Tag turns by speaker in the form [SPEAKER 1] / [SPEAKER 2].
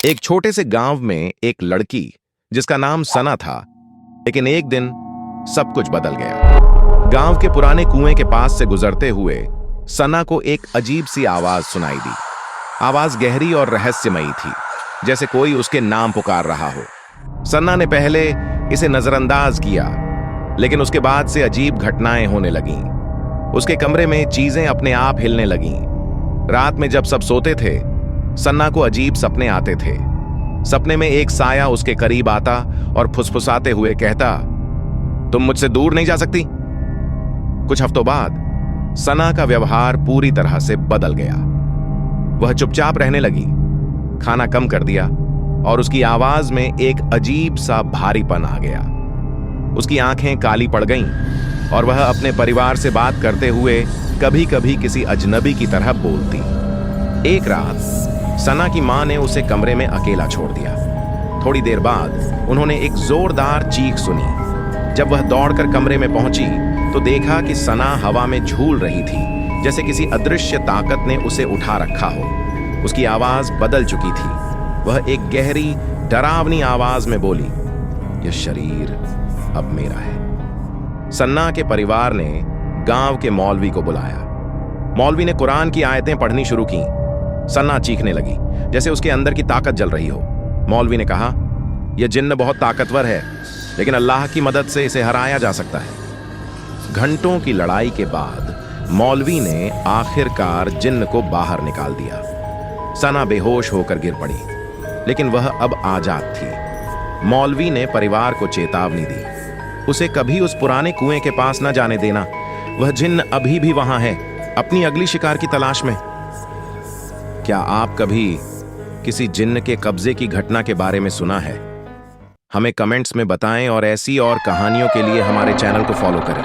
[SPEAKER 1] एक छोटे से गांव में एक लड़की जिसका नाम सना था, लेकिन एक दिन सब कुछ बदल गया। गांव के पुराने कुएं के पास से गुजरते हुए सना को एक अजीब सी आवाज सुनाई दी। आवाज गहरी और रहस्यमयी थी, जैसे कोई उसके नाम पुकार रहा हो। सन्ना ने पहले इसे नजरअंदाज किया, लेकिन उसके बाद से अजीब घटनाएं होने लगीं। उसके कमरे में चीजें अपने आप हिलने लगीं। रात में जब सब सोते थे, सन्ना को अजीब सपने आते थे। सपने में एक साया उसके करीब आता और फुसफुसाते हुए कहता, तुम मुझसे दूर नहीं जा सकती। कुछ हफ्तों बाद सना का व्यवहार पूरी तरह से बदल गया। वह चुपचाप रहने लगी, खाना कम कर दिया और उसकी आवाज में एक अजीब सा भारीपन आ गया। उसकी आंखें काली पड़ गईं और वह अपने परिवार से बात करते हुए कभी कभी किसी अजनबी की तरह बोलती। एक रात सना की मां ने उसे कमरे में अकेला छोड़ दिया। थोड़ी देर बाद उन्होंने एक जोरदार चीख सुनी। जब वह दौड़कर कमरे में पहुंची तो देखा कि सना हवा में झूल रही थी, जैसे किसी अदृश्य ताकत ने उसे उठा रखा हो। उसकी आवाज बदल चुकी थी। वह एक गहरी डरावनी आवाज में बोली, यह शरीर अब मेरा है। सन्ना के परिवार ने गांव के मौलवी को बुलाया। मौलवी ने कुरान की आयतें पढ़नी शुरू की। सन्ना चीखने लगी, जैसे उसके अंदर की ताकत जल रही हो। मौलवी ने कहा, यह जिन्न बहुत ताकतवर है, लेकिन अल्लाह की मदद से इसे हराया जा सकता है। घंटों की लड़ाई के बाद मौलवी ने आखिरकार जिन्न को बाहर निकाल दिया। सना बेहोश होकर गिर पड़ी, लेकिन वह अब आजाद थी। मौलवी ने परिवार को चेतावनी दी, उसे कभी उस पुराने कुएं के पास न जाने देना। वह जिन्न अभी भी वहां है, अपनी अगली शिकार की तलाश में। क्या आप कभी किसी जिन्न के कब्जे की घटना के बारे में सुना है? हमें कमेंट्स में बताएं और ऐसी और कहानियों के लिए हमारे चैनल को फॉलो करें।